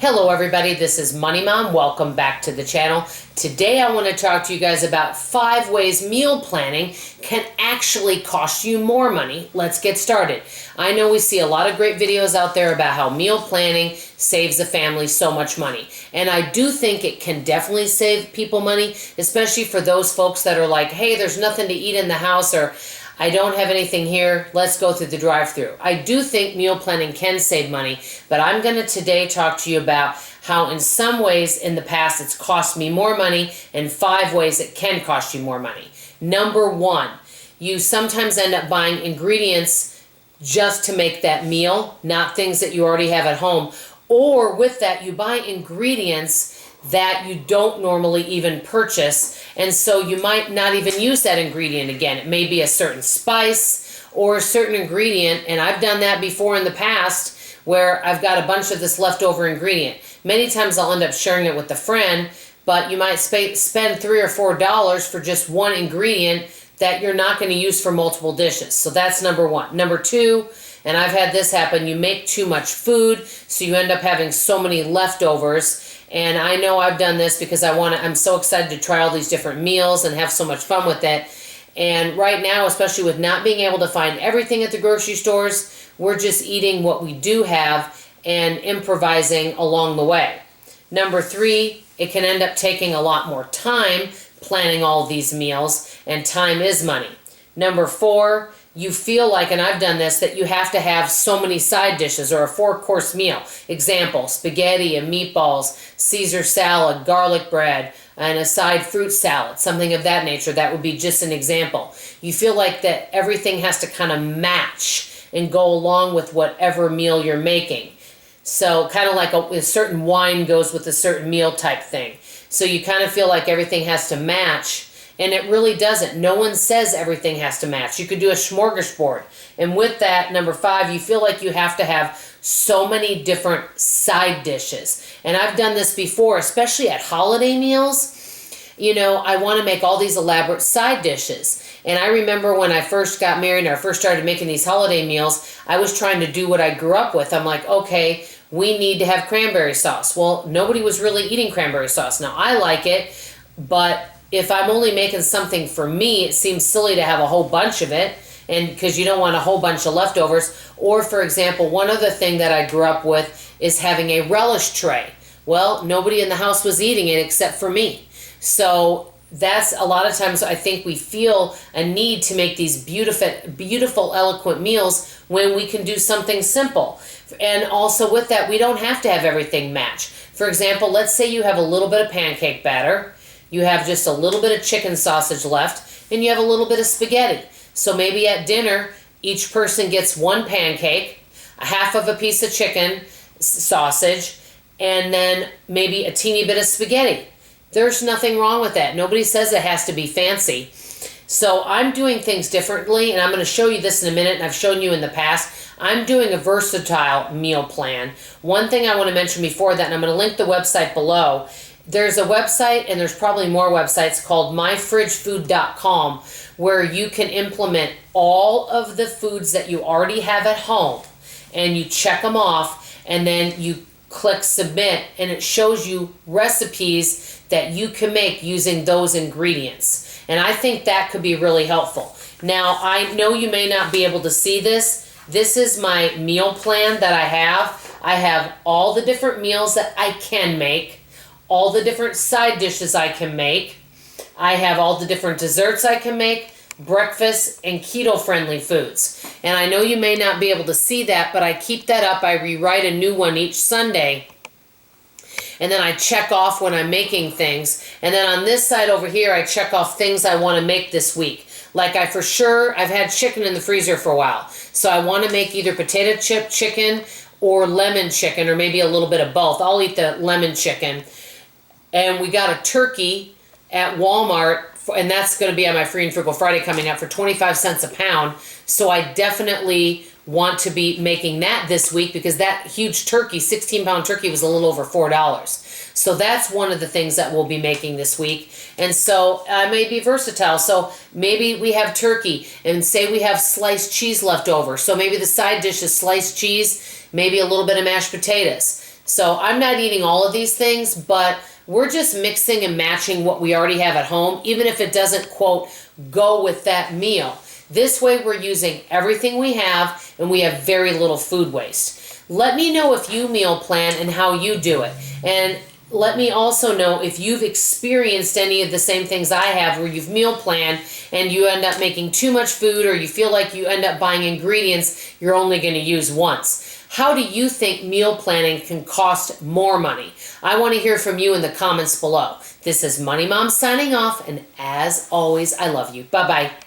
Hello everybody, this is Money Mom. Welcome back to the channel. Today I want to talk to you guys about 5 ways meal planning can actually cost you more money. Let's get started. I know we see a lot of great videos out there about how meal planning saves a family so much money. And I do think it can definitely save people money, especially for those folks that are like, hey, there's nothing to eat in the house, or I don't have anything here, let's go through the drive-thru. I do think meal planning can save money, but I'm going to today talk to you about how in some ways in the past it's cost me more money and 5 ways it can cost you more money. Number 1, you sometimes end up buying ingredients just to make that meal, not things that you already have at home. Or with that, you buy ingredients that you don't normally even purchase, and so you might not even use that ingredient again. It may be a certain spice or a certain ingredient, and I've done that before in the past where I've got a bunch of this leftover ingredient. Many times I'll end up sharing it with a friend, but you might spend $3 or $4 for just one ingredient that you're not going to use for multiple dishes. So that's number 1. Number 2, and I've had this happen, you make too much food, so you end up having so many leftovers. And I know I've done this because I'm so excited to try all these different meals and have so much fun with it. And right now, especially with not being able to find everything at the grocery stores, we're just eating what we do have and improvising along the way. Number 3, it can end up taking a lot more time planning all these meals, and time is money. Number 4, you feel like, and I've done this, that you have to have so many side dishes or a 4-course meal. Example, spaghetti and meatballs, Caesar salad, garlic bread, and a side fruit salad, something of that nature. That would be just an example. You feel like that everything has to kind of match and go along with whatever meal you're making. So kind of like a certain wine goes with a certain meal type thing. So you kind of feel like everything has to match. And it really doesn't. No one says everything has to match. You could do a smorgasbord. And with that, number 5, you feel like you have to have so many different side dishes. And I've done this before, especially at holiday meals. You know, I want to make all these elaborate side dishes. And I remember when I first got married and I first started making these holiday meals, I was trying to do what I grew up with. I'm like, okay, we need to have cranberry sauce. Well, nobody was really eating cranberry sauce. Now, I like it, but if I'm only making something for me, it seems silly to have a whole bunch of it, and because you don't want a whole bunch of leftovers. Or, for example, one other thing that I grew up with is having a relish tray. Well, nobody in the house was eating it except for me. So that's a lot of times I think we feel a need to make these beautiful, eloquent meals when we can do something simple. And also with that, we don't have to have everything match. For example, let's say you have a little bit of pancake batter. You have just a little bit of chicken sausage left, and you have a little bit of spaghetti. So maybe at dinner, each person gets 1 pancake, a half of a piece of chicken sausage, and then maybe a teeny bit of spaghetti. There's nothing wrong with that. Nobody says it has to be fancy. So I'm doing things differently, and I'm going to show you this in a minute, and I've shown you in the past. I'm doing a versatile meal plan. One thing I want to mention before that, and I'm going to link the website below. There's a website, and there's probably more websites, called myfridgefood.com, where you can implement all of the foods that you already have at home, and you check them off, and then you click submit, and it shows you recipes that you can make using those ingredients. And I think that could be really helpful. Now, I know you may not be able to see this. This is my meal plan that I have. I have all the different meals that I can make, all the different side dishes I can make. I have all the different desserts I can make, breakfast, and keto-friendly foods. And I know you may not be able to see that, but I keep that up. I rewrite a new one each Sunday. And then I check off when I'm making things. And then on this side over here, I check off things I want to make this week. Like I've had chicken in the freezer for a while. So I want to make either potato chip chicken or lemon chicken, or maybe a little bit of both. I'll eat the lemon chicken. And we got a turkey at Walmart, and that's going to be on my Free and Frugal Friday coming up for 25 cents a pound. So I definitely want to be making that this week, because that huge turkey, 16-pound turkey, was a little over $4. So that's one of the things that we'll be making this week. And so I may be versatile. So maybe we have turkey, and say we have sliced cheese left over. So maybe the side dish is sliced cheese, maybe a little bit of mashed potatoes. So I'm not eating all of these things, but we're just mixing and matching what we already have at home, even if it doesn't, quote, go with that meal. This way we're using everything we have and we have very little food waste. Let me know if you meal plan and how you do it. And let me also know if you've experienced any of the same things I have where you've meal planned and you end up making too much food, or you feel like you end up buying ingredients you're only going to use once. How do you think meal planning can cost more money? I want to hear from you in the comments below. This is Money Mom signing off, and as always, I love you. Bye-bye.